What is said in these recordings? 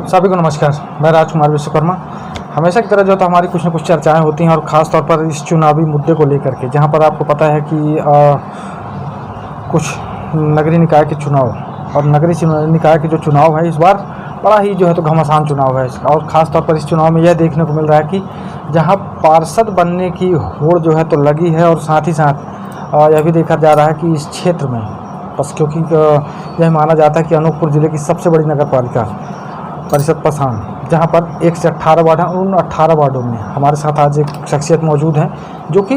सभी को नमस्कार। मैं राजकुमार विश्वकर्मा। हमेशा की तरह जो तो हमारी कुछ न कुछ चर्चाएं होती हैं और ख़ास तौर पर इस चुनावी मुद्दे को लेकर के, जहां पर आपको पता है कि कुछ नगरीय निकाय के चुनाव और नगरीय निकाय के जो चुनाव है इस बार बड़ा ही जो है तो घमासान चुनाव है। और ख़ास तौर पर इस चुनाव में यह देखने को मिल रहा है कि जहाँ पार्षद बनने की होड़ जो है तो लगी है, और साथ ही साथ यह भी देखा जा रहा है कि इस क्षेत्र में बस क्योंकि यह माना जाता है कि अनूपपुर ज़िले की सबसे बड़ी नगर पालिका परिषद पसान, जहां पर 1 से 18 वार्ड हैं, उन 18 वार्डों में हमारे साथ आज एक शख्सियत मौजूद हैं जो कि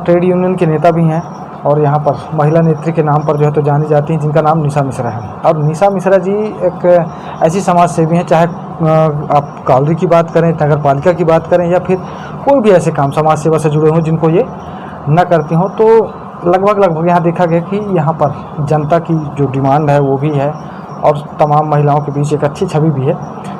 ट्रेड यूनियन के नेता भी हैं और यहां पर महिला नेत्री के नाम पर जो है तो जानी जाती हैं, जिनका नाम निशा मिश्रा है। और निशा मिश्रा जी एक ऐसी समाज सेवी हैं, चाहे आप कॉलोनी की बात करें, नगर पालिका की बात करें, या फिर कोई भी ऐसे काम समाज सेवा से जुड़े हों जिनको ये न करती हों, तो लगभग यहाँ देखा गया कि यहाँ पर जनता की जो डिमांड है वो भी है और तमाम महिलाओं के बीच एक अच्छी छवि भी है।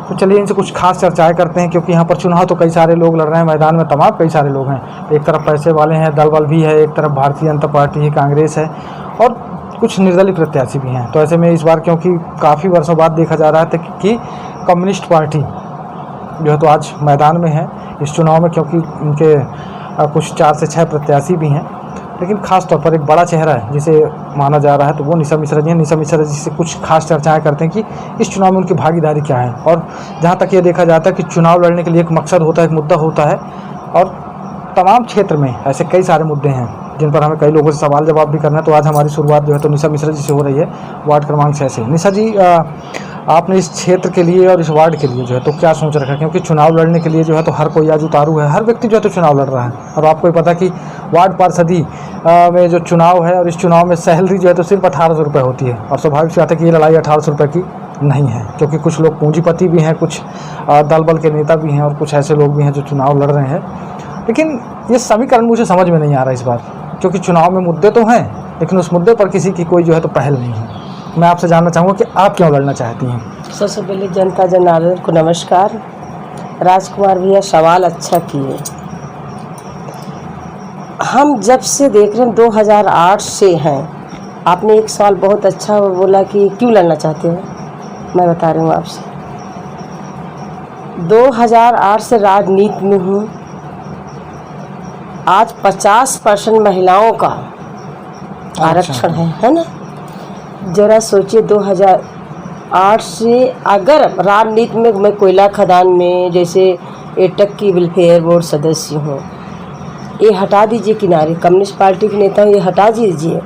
तो चलिए इनसे कुछ खास चर्चाएं करते हैं, क्योंकि यहाँ पर चुनाव तो कई सारे लोग लड़ रहे हैं, मैदान में तमाम कई सारे लोग हैं। एक तरफ पैसे वाले हैं, दल बल भी है, एक तरफ भारतीय जनता पार्टी है, कांग्रेस है, और कुछ निर्दलीय प्रत्याशी भी हैं। तो ऐसे में इस बार क्योंकि काफ़ी वर्षों बाद देखा जा रहा था कि कम्युनिस्ट पार्टी जो है तो आज मैदान में है इस चुनाव में, क्योंकि उनके कुछ 4 से 6 प्रत्याशी भी हैं, लेकिन ख़ास तौर पर एक बड़ा चेहरा है जिसे माना जा रहा है, तो वो निशा मिश्रा जी हैं। निशा मिश्रा जी से कुछ खास चर्चाएं करते हैं कि इस चुनाव में उनकी भागीदारी क्या है, और जहां तक ये देखा जाता है कि चुनाव लड़ने के लिए एक मकसद होता है, एक मुद्दा होता है, और तमाम क्षेत्र में ऐसे कई सारे मुद्दे हैं जिन पर हमें कई लोगों से सवाल जवाब भी करना है। तो आज हमारी शुरुआत जो है तो निशा मिश्रा जी से हो रही है, वार्ड क्रमांक 6 से। निशा जी, आपने इस क्षेत्र के लिए और इस वार्ड के लिए जो है तो क्या सोच रखा है, क्योंकि चुनाव लड़ने के लिए जो है तो हर कोई आज उतारू है, हर व्यक्ति जो है तो चुनाव लड़ रहा है, और आपको ही पता कि वार्ड पार्षदी में जो चुनाव है और इस चुनाव में सैलरी जो है तो सिर्फ 1800 रुपये होती है, और स्वाभाविक सी बात है कि ये लड़ाई 1800 रुपये की नहीं है, क्योंकि कुछ लोग पूंजीपति भी हैं, कुछ दल बल के नेता भी हैं, और कुछ ऐसे लोग भी हैं जो चुनाव लड़ रहे हैं। लेकिन ये समीकरण मुझे समझ में नहीं आ रहा इस बार, क्योंकि चुनाव में मुद्दे तो हैं लेकिन उस मुद्दे पर किसी की कोई जो है तो पहल नहीं है। मैं आपसे जानना चाहूँगा कि आप क्यों लड़ना चाहती हैं। सबसे पहले जनता जनार्दन को नमस्कार। राजकुमार भैया सवाल अच्छा किए। हम जब से देख रहे हैं 2008 से हैं। आपने एक सवाल बहुत अच्छा बोला कि क्यों लड़ना चाहते हो। मैं बता रही हूँ आपसे, 2008 से राजनीति में हूँ। आज 50% महिलाओं का आरक्षण है ना। ज़रा सोचिए 2008 से अगर राजनीति में मैं कोयला खदान में जैसे एटक की वेलफेयर बोर्ड सदस्य हूँ, ये हटा दीजिए किनारे, कम्युनिस्ट पार्टी के नेता हूँ ये हटा दीजिए,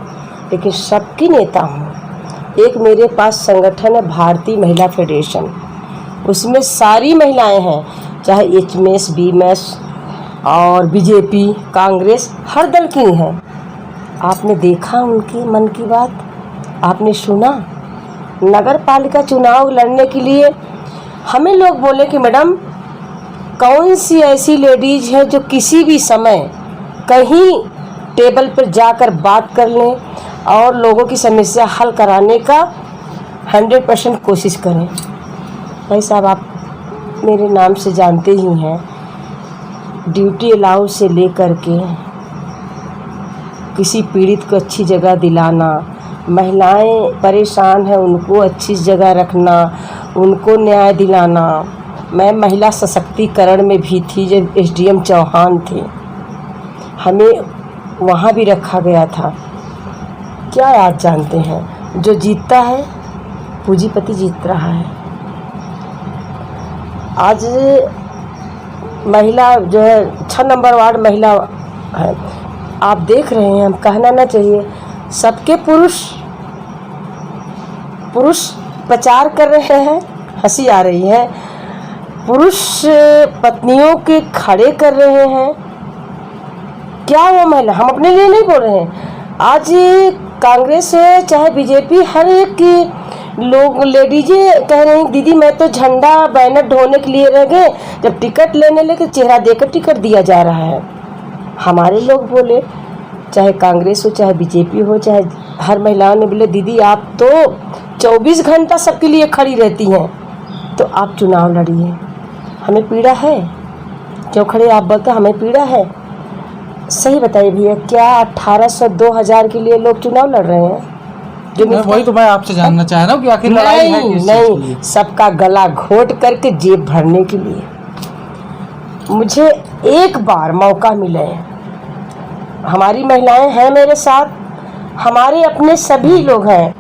लेकिन सबकी नेता हूँ। एक मेरे पास संगठन है भारतीय महिला फेडरेशन, उसमें सारी महिलाएं हैं, चाहे HMS, BMS और बीजेपी, कांग्रेस, हर दल की हैं। आपने देखा उनकी मन की बात, आपने सुना। नगर पालिका चुनाव लड़ने के लिए हमें लोग बोले कि मैडम कौन सी ऐसी लेडीज़ है जो किसी भी समय कहीं टेबल पर जाकर बात कर लें और लोगों की समस्या हल कराने का 100% कोशिश करें। भाई साहब, आप मेरे नाम से जानते ही हैं, ड्यूटी अलाउ से लेकर के किसी पीड़ित को अच्छी जगह दिलाना, महिलाएं परेशान हैं उनको अच्छी जगह रखना, उनको न्याय दिलाना। मैं महिला सशक्तिकरण में भी थी जब SDM चौहान थे, हमें वहाँ भी रखा गया था। क्या आप जानते हैं, जो जीतता है पूंजीपति जीत रहा है। आज महिला जो है 6 नंबर वार्ड महिला है, आप देख रहे हैं। हम कहना ना चाहिए, सबके पुरुष प्रचार कर रहे हैं, हंसी आ रही है, पुरुष पत्नियों के खड़े कर रहे हैं। क्या वो महिला, हम अपने लिए नहीं बोल रहे हैं। आज कांग्रेस है चाहे बीजेपी, हर एक की लोग लेडीजें कह रही हैं दीदी मैं तो झंडा बैनर ढोने के लिए रह गए, जब टिकट लेने लगे चेहरा देकर टिकट दिया जा रहा है। हमारे लोग बोले, चाहे कांग्रेस हो चाहे बीजेपी हो, चाहे हर महिलाओं ने बोले दीदी आप तो 24 घंटा सबके लिए खड़ी रहती हैं, तो आप चुनाव लड़िए। हमें पीड़ा है, क्यों खड़े आप बोलते हमें पीड़ा है। सही बताइए भैया, क्या 1800 2000 के लिए लोग चुनाव लड़ रहे हैं? जो वही तो मैं आपसे जानना चाह रहा हूँ कि आखिर लड़ाई है नहीं किस चीज़ के नहीं, लिए? सबका गला घोट करके जेब भरने के लिए। मुझे एक बार मौका मिले, हमारी महिलाएं हैं मेरे साथ, हमारे अपने सभी लोग हैं,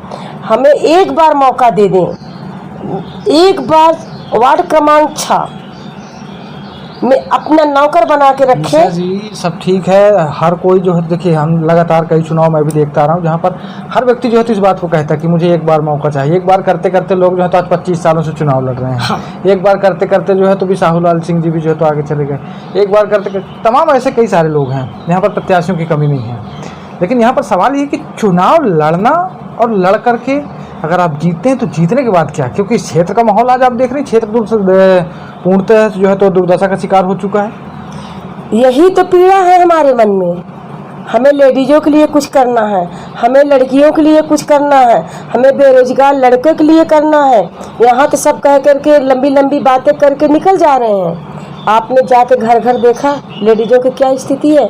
हमें एक बार मौका दे दें, एक बार वार्ड क्रमांक 6 में अपना नौकर बना के निशा रखें। जी सब ठीक है, हर कोई जो है, देखिए हम लगातार कई चुनाव मैं भी देखता रहा हूँ जहाँ पर हर व्यक्ति जो है तो इस बात को कहता है कि मुझे एक बार मौका चाहिए। एक बार करते करते लोग जो है तो आज 25 सालों से चुनाव लड़ रहे हैं। हाँ। एक बार करते करते जो है तो भी साहूलाल सिंह जी भी जो है तो आगे चले गए। एक बार करते करते तमाम ऐसे कई सारे लोग हैं, यहाँ पर प्रत्याशियों की कमी नहीं है। लेकिन यहाँ पर सवाल ये कि चुनाव लड़ना और लड़ करके अगर आप जीतते हैं तो जीतने के बाद क्या? क्योंकि इस क्षेत्र का माहौल आज आप देख रहे हैं, क्षेत्र पूर्णतः जो है तो दुर्दशा का शिकार हो चुका है। यही तो पीड़ा है हमारे मन में। हमें लेडीज़ों के लिए कुछ करना है, हमें लड़कियों के लिए कुछ करना है, हमें बेरोजगार लड़के के लिए करना है। यहाँ तो सब कह करके लंबी लंबी बातें करके निकल जा रहे हैं। आपने जाके घर घर देखा लेडीज़ों की क्या स्थिति है?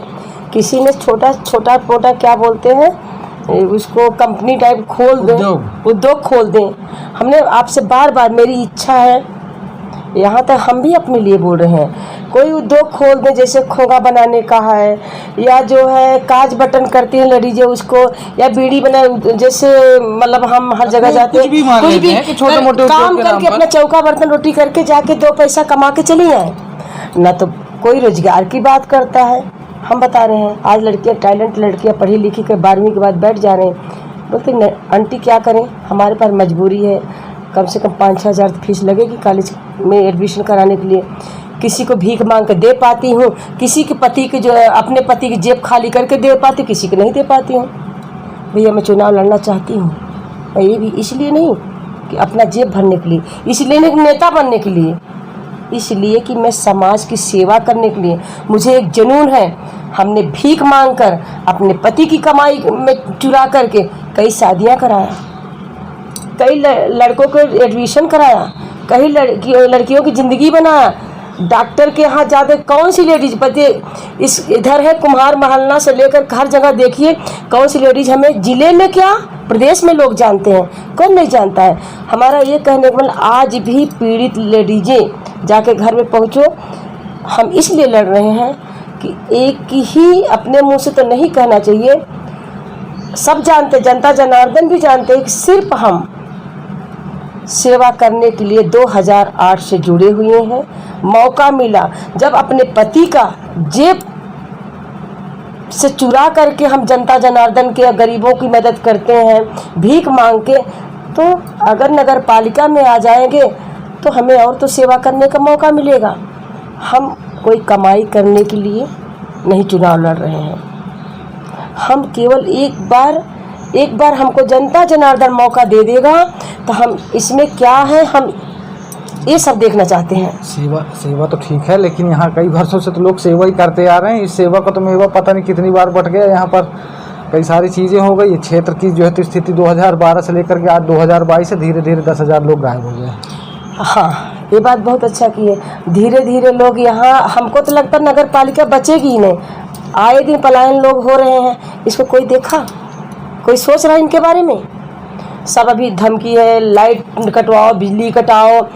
किसी ने छोटा छोटा पोटा क्या बोलते हैं उसको, कंपनी टाइप खोल दें, उद्योग खोल दें। हमने आपसे बार बार, मेरी इच्छा है, यहाँ तक हम भी अपने लिए बोल रहे हैं, कोई उद्योग खोल दें, जैसे खोगा बनाने का है, या जो है काज बटन करती हैं लेडीजें उसको, या बीड़ी बना, जैसे मतलब हम हर जगह जाते हैं कुछ भी छोटे मोटे काम करके अपना चौका बर्तन रोटी करके जाके 2 पैसा कमा के चली आए ना। तो कोई रोजगार की बात करता है। हम बता रहे हैं आज लड़कियां, टैलेंट लड़कियां पढ़ी लिखी के 12वीं के बाद बैठ जा रहे हैं। बोलते नहीं आंटी क्या करें, हमारे पास मजबूरी है, कम से कम 5-6 हज़ार फीस लगेगी कॉलेज में एडमिशन कराने के लिए। किसी को भीख मांग के दे पाती हूँ, किसी के पति के जो है अपने पति की जेब खाली करके दे पाती, किसी को नहीं दे पाती हूँ। भैया मैं चुनाव लड़ना चाहती हूँ, ये भी इसलिए नहीं कि अपना जेब भरने के लिए, इसलिए नहीं नेता बनने के लिए, इसलिए कि मैं समाज की सेवा करने के लिए। मुझे एक जुनून है। हमने भीख मांगकर अपने पति की कमाई में चुरा करके कई शादियां कराया, कई लड़कों को एडमिशन कराया, कई लड़कियों की ज़िंदगी बनाया। डॉक्टर के यहाँ जाते कौन सी लेडीज पति इस इधर है कुम्हार महल्ला से लेकर हर जगह देखिए, कौन सी लेडीज हमें ज़िले में क्या प्रदेश में लोग जानते हैं, कौन नहीं जानता है। हमारा ये कहने का मतलब आज भी पीड़ित लेडीजें जाके घर में पहुँचो। हम इसलिए लड़ रहे हैं कि एक ही अपने मुंह से तो नहीं कहना चाहिए, सब जानते, जनता जनार्दन भी जानते हैं कि सिर्फ हम सेवा करने के लिए 2008 से जुड़े हुए हैं। मौका मिला जब अपने पति का जेब से चुरा करके हम जनता जनार्दन के गरीबों की मदद करते हैं भीख मांग के, तो अगर नगर पालिका में आ जाएंगे तो हमें और तो सेवा करने का मौका मिलेगा। हम कोई कमाई करने के लिए नहीं चुनाव लड़ रहे हैं। हम केवल एक बार हमको जनता जनार्दन मौका दे देगा तो हम इसमें क्या है, हम ये सब देखना चाहते हैं। सेवा तो ठीक है, लेकिन यहाँ कई वर्षों से तो लोग सेवा ही करते आ रहे हैं। इस सेवा का तो मेवा पता नहीं कितनी बार बट गया। यहाँ पर कई सारी चीज़ें हो गई। क्षेत्र की जो है तो स्थिति 2012 से लेकर के आज 2022 से धीरे धीरे 10,000 लोग गायब हो गए। हाँ, ये बात बहुत अच्छा की है। धीरे धीरे लोग यहाँ, हमको तो लगता है नगर पालिका बचेगी ही नहीं। आए दिन पलायन लोग हो रहे हैं, इसको कोई देखा, कोई सोच रहा है इनके बारे में? सब अभी धमकी है, लाइट कटवाओ, बिजली कटाओ।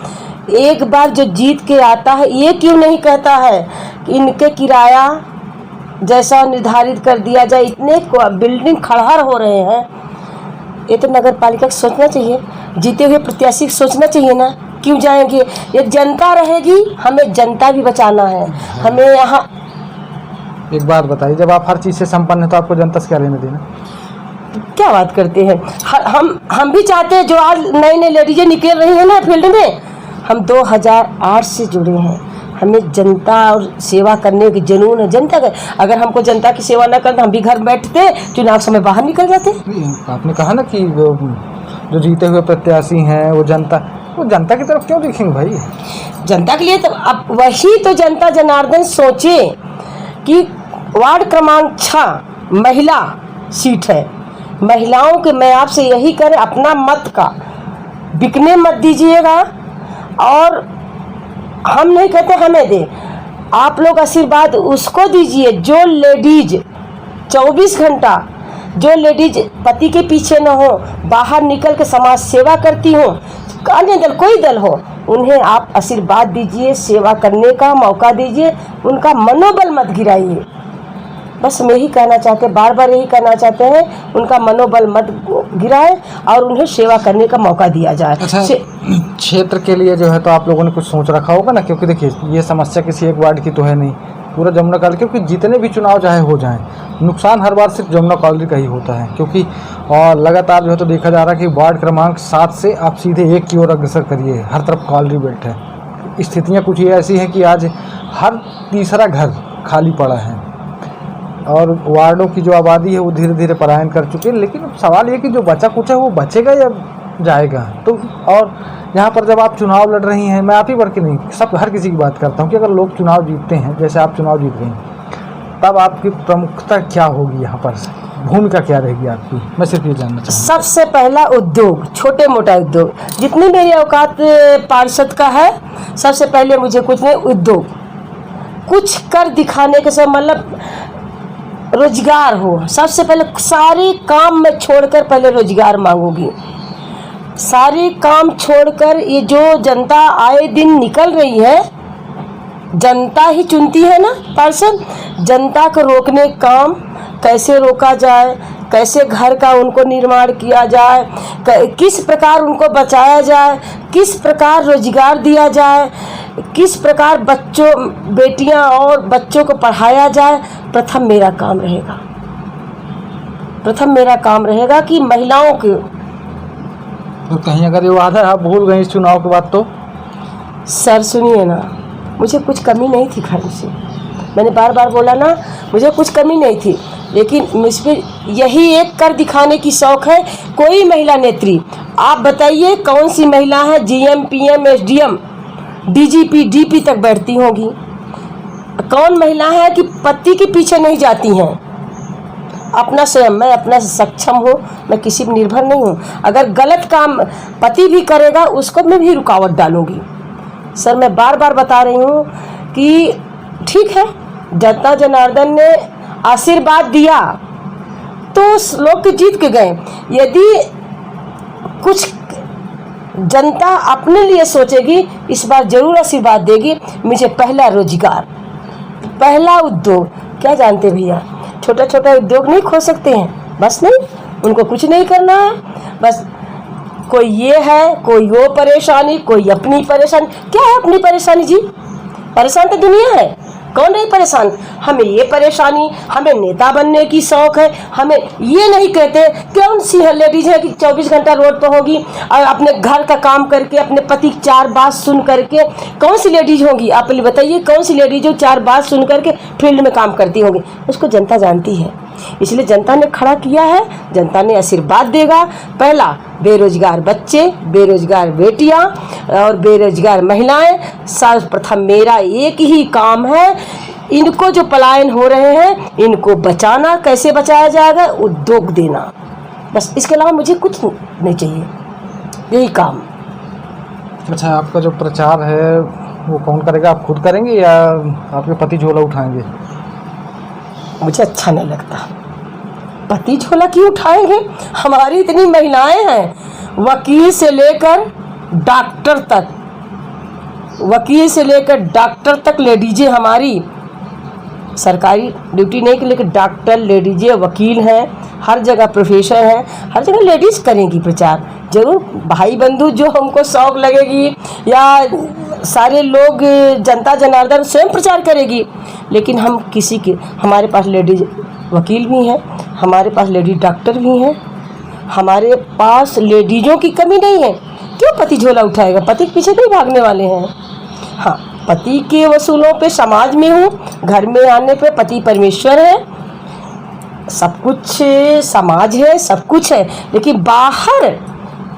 एक बार जो जीत के आता है ये क्यों नहीं कहता है कि इनके किराया जैसा निर्धारित कर दिया जाए। इतने बिल्डिंग खड़हर हो रहे हैं, ये तो नगर पालिका को सोचना चाहिए, जीते हुए प्रत्याशी को सोचना चाहिए ना। क्यों जाएंगे? ये जनता रहेगी, हमें जनता भी बचाना है। हमें यहाँ एक बात बताइए, जब आप हर चीज़ से संपन्न है तो आपको जनता से क्या लेना देना? क्या बात करते हैं? हम भी चाहते हैं, जो आज नई नई लेडीजें निकल रही हैं ना फील्ड में, हम 2008 से जुड़े हैं। हमें जनता और सेवा करने की जुनून है। जनता का, अगर हमको जनता की सेवा न करते हम भी घर बैठते, चुनाव समय बाहर निकल जाते। आपने कहा ना कि जो जीते हुए प्रत्याशी हैं वो जनता की तरफ क्यों देखेंगे भाई? जनता के लिए तो अब वही तो जनता जनार्दन सोचे कि वार्ड क्रमांक 6 महिला सीट है। महिलाओं के, मैं आपसे यही करें, अपना मत का बिकने मत दीजिएगा। और हम नहीं कहते हमें दे, आप लोग आशीर्वाद उसको दीजिए जो लेडीज 24 घंटा जो लेडीज पति के पीछे न हो, बाहर निकल के समाज सेवा करती हो, अन्य दल कोई दल हो, उन्हें आप आशीर्वाद दीजिए, सेवा करने का मौका दीजिए, उनका मनोबल मत गिराइए। बस मैं ही कहना चाहते, बार बार यही कहना चाहते हैं, उनका मनोबल मत गिराए और उन्हें सेवा करने का मौका दिया जाए। अच्छा, क्षेत्र के लिए जो है तो आप लोगों ने कुछ सोच रखा होगा ना, क्योंकि देखिए ये समस्या किसी एक वार्ड की तो है नहीं, पूरा जमुना कॉलोनी, क्योंकि जितने भी चुनाव चाहे हो जाएं, नुकसान हर बार सिर्फ जमुना कॉलोनी का ही होता है, क्योंकि और लगातार जो है तो देखा जा रहा है कि वार्ड क्रमांक 7 से आप सीधे 1 की ओर अग्रसर करिए, हर तरफ कॉलोनी बेल्ट है। स्थितियाँ कुछ ये ऐसी हैं कि आज हर तीसरा घर खाली पड़ा है और वार्डों की जो आबादी है वो धीरे धीरे पलायन कर चुकी है। लेकिन सवाल ये कि जो बचा कुछ है वो बचेगा या जाएगा। तो और यहाँ पर जब आप चुनाव लड़ रही हैं, मैं आप ही वर्ग की नहीं, सब हर किसी की बात करता हूँ कि अगर लोग चुनाव जीतते हैं, जैसे आप चुनाव जीत गई, तब आपकी प्रमुखता क्या होगी, यहाँ पर भूमिका क्या रहेगी आपकी, मैं सिर्फ ये जानना चाहूँगा। सबसे पहला उद्योग, छोटे मोटा उद्योग, जितनी मेरी औकात पार्षद का है, सबसे पहले मुझे कुछ नहीं, उद्योग कुछ कर दिखाने के सब, मतलब रोजगार हो। सबसे पहले सारे काम मैं छोड़कर पहले रोजगार मांगूंगी। सारे काम छोड़कर ये जो जनता आए दिन निकल रही है, जनता ही चुनती है ना पार्षद, जनता को रोकने काम कैसे रोका जाए, कैसे घर का उनको निर्माण किया जाए, किस प्रकार उनको बचाया जाए, किस प्रकार रोजगार दिया जाए, किस प्रकार बच्चों, बेटियां और बच्चों को पढ़ाया जाए, प्रथम मेरा काम रहेगा। प्रथम मेरा काम रहेगा कि महिलाओं के, तो कहीं अगर ये वादा आप भूल गए इस चुनाव के बाद तो? सर सुनिए ना, मुझे कुछ कमी नहीं थी घर से, मैंने बार बार बोला ना, मुझे कुछ कमी नहीं थी, लेकिन मुझ पर यही एक कर दिखाने की शौक़ है। कोई महिला नेत्री आप बताइए कौन सी महिला है GM, PM, SDM, DGP, DP तक बैठती होगी? कौन महिला है कि पति के पीछे नहीं जाती हैं? अपना स्वयं, मैं अपना सक्षम हूँ, मैं किसी पर निर्भर नहीं हूँ। अगर गलत काम पति भी करेगा उसको मैं भी रुकावट डालूंगी। सर मैं बार बार बता रही हूँ कि ठीक है, जनता जनार्दन ने आशीर्वाद दिया तो लोग के जीत के गए। यदि कुछ जनता अपने लिए सोचेगी, इस बार जरूर आशीर्वाद देगी। मुझे पहला रोजगार, पहला उद्योग, क्या जानते भैया, छोटा छोटा उद्योग नहीं खोल सकते हैं? बस नहीं, उनको कुछ नहीं करना है, बस कोई ये है, कोई वो परेशानी, कोई अपनी परेशानी। क्या है अपनी परेशानी जी? परेशान तो दुनिया है, कौन नहीं परेशान? हमें ये परेशानी, हमें नेता बनने की शौक है, हमें ये नहीं कहते कौन सी है लेडीज है कि 24 घंटा रोड पर होगी और अपने घर का काम करके, अपने पति की 4 बात सुन करके, कौन सी लेडीज होगी? आप बताइए कौन सी लेडीज जो 4 बात सुन करके फील्ड में काम करती होगी? उसको जनता जानती है, इसलिए जनता ने खड़ा किया है, जनता ने आशीर्वाद देगा। पहला बेरोजगार बच्चे, बेरोजगार बेटियां और बेरोजगार महिलाएं, सर्वप्रथम मेरा एक ही काम है, इनको जो पलायन हो रहे हैं इनको बचाना। कैसे बचाया जाएगा? उद्योग देना, बस इसके अलावा मुझे कुछ नहीं चाहिए, यही काम। अच्छा, आपका जो प्रचार है वो कौन करेगा? आप खुद करेंगे या आपके पति झोला उठाएंगे? मुझे अच्छा नहीं लगता, पति झोला क्यों उठाएंगे? हमारी इतनी महिलाएं हैं, वकील से लेकर डॉक्टर तक, वकील से लेकर डॉक्टर तक लेडीजें हमारी, सरकारी ड्यूटी नहीं, लेकिन डॉक्टर लेडीजें, वकील हैं, हर जगह प्रोफेसर हैं, हर जगह लेडीज करेंगी प्रचार जरूर। भाई बंधु जो हमको शौक लगेगी या सारे लोग, जनता जनार्दन स्वयं प्रचार करेगी, लेकिन हम किसी के, हमारे पास लेडीज वकील भी हैं, हमारे पास लेडीज डॉक्टर भी हैं, हमारे पास लेडीज़ों की कमी नहीं है। क्यों पति झोला उठाएगा? पति के पीछे नहीं भागने वाले हैं। हाँ, पति के वसूलों पे समाज में हूँ, घर में आने पे पति परमेश्वर है, सब कुछ समाज है, सब कुछ है, लेकिन बाहर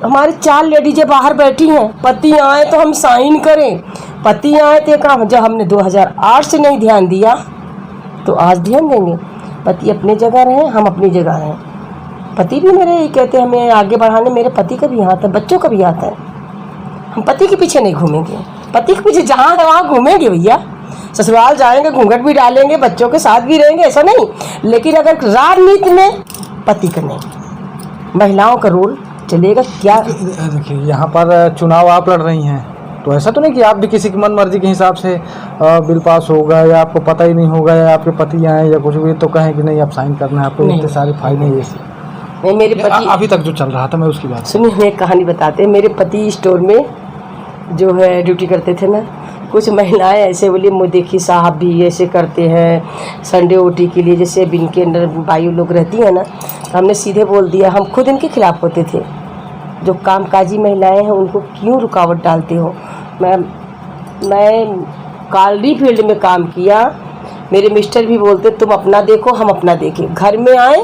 हमारी 4 लेडीजें बाहर बैठी हैं। पति आए तो हम साइन करें, पति आए तो काम। जब हमने 2008 से नहीं ध्यान दिया तो आज ध्यान देंगे। पति अपनी जगह रहे, हम अपनी जगह रहें। पति भी मेरे यही कहते हैं हमें आगे बढ़ाने, मेरे पति का भी हाथ है, बच्चों का भी हाथ है। हम पति के पीछे नहीं घूमेंगे, पति के पीछे जहाँ है वहाँ घूमेंगे भैया। ससुराल जाएंगे, घूंघट भी डालेंगे, बच्चों के साथ भी रहेंगे, ऐसा नहीं। लेकिन अगर राजनीति में पति का नहीं, महिलाओं का रोल चलेगा क्या? देखिए यहाँ पर चुनाव आप लड़ रही हैं, तो ऐसा तो नहीं कि आप भी किसी की मन मर्जी के हिसाब से बिल पास होगा या आपको पता ही नहीं होगा या आपके पति आए या कुछ भी तो कहें कि नहीं आप साइन करना है, आपको इतने सारे फायदे ये नहीं, मेरे पति अभी तक जो चल रहा था मैं उसकी बात सुनिए, एक कहानी बताते हैं। मेरे पति स्टोर में जो है ड्यूटी करते थे ना, कुछ महिलाएं ऐसे बोली, मुझे देखिए साहब भी ऐसे करते हैं संडे ओटी के लिए, जैसे अब इनके अंडर बायु लोग रहती हैं ना, तो हमने सीधे बोल दिया, हम खुद इनके खिलाफ होते थे, जो कामकाजी महिलाएं हैं उनको क्यों रुकावट डालते हो? मैं कालरी फील्ड में काम किया, मेरे मिस्टर भी बोलते तुम अपना देखो हम अपना देखें, घर में आए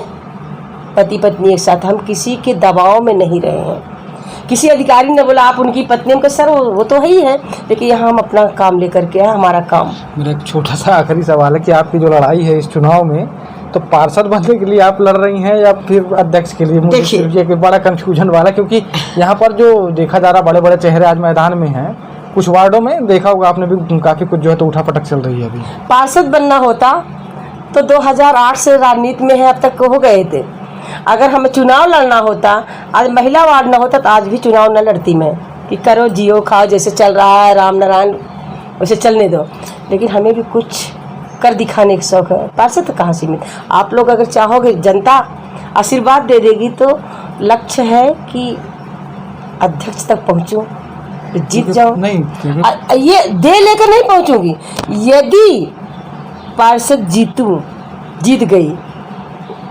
पति पत्नी एक साथ, हम किसी के दबाव में नहीं रहे हैं। किसी अधिकारी ने बोला आप उनकी पत्नी, उनका सर वो तो है ही है, लेकिन यहाँ हम अपना काम लेकर के आए, हमारा काम। मेरा एक छोटा सा आखिरी सवाल है कि आपकी जो लड़ाई है इस चुनाव में, तो पार्षद बनने के लिए आप लड़ रही हैं या फिर अध्यक्ष के लिए? मुझे ये बड़ा कंफ्यूजन वाला, क्योंकि यहाँ पर जो देखा जा रहा बड़े बड़े चेहरे आज मैदान में हैं, कुछ वार्डों में देखा होगा आपने भी काफ़ी कुछ जो है तो उठापटक चल रही है अभी। पार्षद बनना होता तो 2008 से राजनीति में है, अब तक हो गए थे। अगर हमें चुनाव लड़ना होता, आज महिला वार्ड ना होता तो आज भी चुनाव न लड़ती मैं, कि करो जियो खाओ, जैसे चल रहा है राम नारायण वैसे चलने दो, लेकिन हमें भी कुछ कर दिखाने का शौक है। पार्षद तो कहाँ सीमित, आप लोग अगर चाहोगे, जनता आशीर्वाद दे देगी तो लक्ष्य है कि अध्यक्ष तक पहुँचूँ, जीत जाओ। नहीं ये दे लेकर नहीं पहुँचूँगी, यदि पार्षद जीत गई,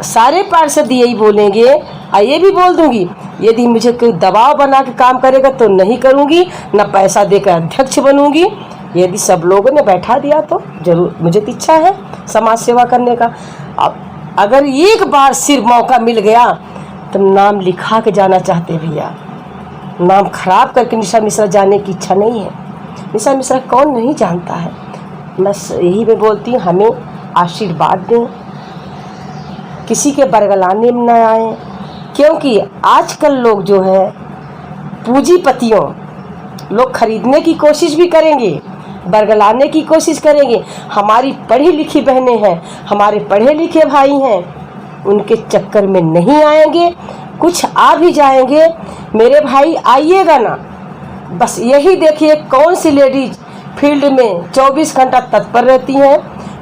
सारे पार्षद यही बोलेंगे, और ये भी बोल दूंगी यदि मुझे कोई दबाव बना के काम करेगा तो नहीं करूँगी, ना पैसा देकर अध्यक्ष बनूंगी। यदि सब लोगों ने बैठा दिया तो जरूर, मुझे तो इच्छा है समाज सेवा करने का। अब अगर एक बार सिर्फ मौका मिल गया तो नाम लिखा के जाना चाहते भैया, नाम खराब करके निशा मिश्रा जाने की इच्छा नहीं है। निशा मिश्रा कौन नहीं जानता है, बस यही मैं बोलती हूँ, हमें आशीर्वाद दें, किसी के बरगलाने में न आए, क्योंकि आजकल लोग जो है पूंजीपतियों लोग खरीदने की कोशिश भी करेंगे, बरगलाने की कोशिश करेंगे। हमारी पढ़ी लिखी बहनें हैं, हमारे पढ़े लिखे भाई हैं, उनके चक्कर में नहीं आएंगे, कुछ आ भी जाएंगे मेरे भाई आइएगा ना। बस यही देखिए कौन सी लेडीज फील्ड में 24 घंटा तत्पर रहती हैं,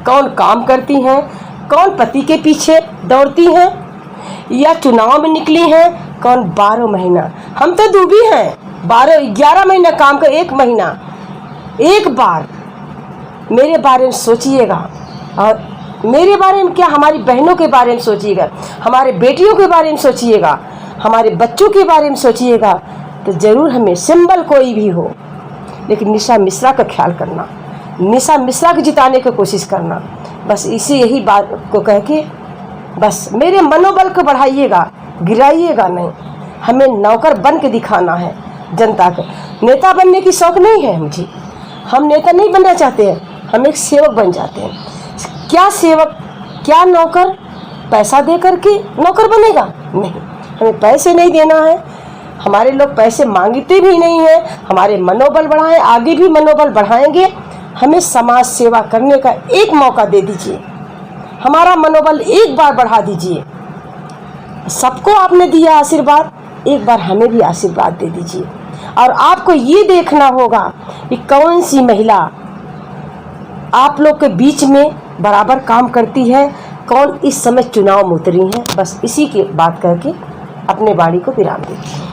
कौन काम करती हैं, कौन पति के पीछे दौड़ती हैं या चुनाव में निकली हैं, कौन 12 महीना, हम तो डूबी हैं 11 महीना काम कर, 1 महीना एक बार मेरे बारे में सोचिएगा, और मेरे बारे में क्या, हमारी बहनों के बारे में सोचिएगा, हमारे बेटियों के बारे में सोचिएगा, हमारे बच्चों के बारे में सोचिएगा, तो ज़रूर हमें सिंबल कोई भी हो, लेकिन निशा मिश्रा का ख्याल करना, निशा मिश्रा को जिताने की कोशिश करना। बस इसी यही बात को कह के बस मेरे मनोबल को बढ़ाइएगा, गिराइएगा नहीं। हमें नौकर बन के दिखाना है जनता को, नेता बनने की शौक नहीं है मुझे, हम नेता नहीं बनना चाहते हैं, हम एक सेवक बन जाते हैं। क्या सेवक, क्या नौकर, पैसा दे करके नौकर बनेगा? नहीं, हमें पैसे नहीं देना है, हमारे लोग पैसे मांगते भी नहीं हैं, हमारे मनोबल बढ़ाएं, आगे भी मनोबल बढ़ाएंगे। हमें समाज सेवा करने का एक मौका दे दीजिए, हमारा मनोबल एक बार बढ़ा दीजिए। सबको आपने दिया आशीर्वाद, एक बार हमें भी आशीर्वाद दे दीजिए। और आपको ये देखना होगा कि कौन सी महिला आप लोग के बीच में बराबर काम करती है, कौन इस समय चुनाव में उतरी है। बस इसी की बात करके अपने वाणी को विराम दीजिए।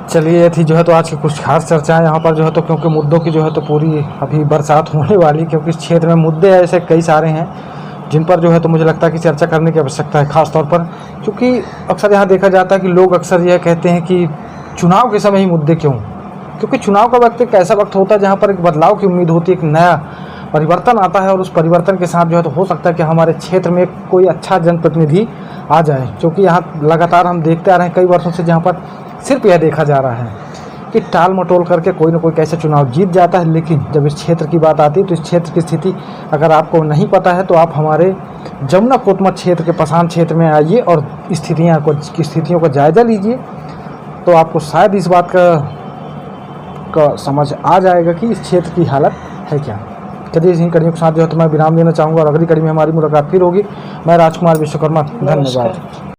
चलिए, ये थी जो है तो आज की कुछ खास चर्चाएं यहाँ पर जो है तो, क्योंकि मुद्दों की जो है तो पूरी अभी बरसात होने वाली, क्योंकि इस क्षेत्र में मुद्दे ऐसे कई सारे हैं जिन पर जो है तो मुझे लगता है कि चर्चा करने की आवश्यकता है, ख़ास तौर पर क्योंकि अक्सर यहाँ देखा जाता है कि लोग अक्सर यह कहते हैं कि चुनाव के समय ही मुद्दे क्यों, क्योंकि चुनाव का वक्त एक ऐसा वक्त होता है जहाँ पर एक बदलाव की उम्मीद होती है, एक नया परिवर्तन आता है, और उस परिवर्तन के साथ जो है तो हो सकता है कि हमारे क्षेत्र में कोई अच्छा जनप्रतिनिधि आ जाए, क्योंकि यहाँ लगातार हम देखते आ रहे हैं कई वर्षों से, जहाँ पर सिर्फ यह देखा जा रहा है कि टाल मटोल करके कोई ना कोई कैसे चुनाव जीत जाता है। लेकिन जब इस क्षेत्र की बात आती है तो इस क्षेत्र की स्थिति अगर आपको नहीं पता है तो आप हमारे जमुना कोतमत क्षेत्र के पसान क्षेत्र में आइए और स्थितियों का जायज़ा लीजिए, तो आपको शायद इस बात का समझ आ जाएगा कि इस क्षेत्र की हालत है क्या। चलिए, इन्हीं कड़ियों के साथ जो है तो मैं विराम देना चाहूँगा, और अगली कड़ी में हमारी मुलाकात फिर होगी। मैं राजकुमार विश्वकर्मा, धन्यवाद।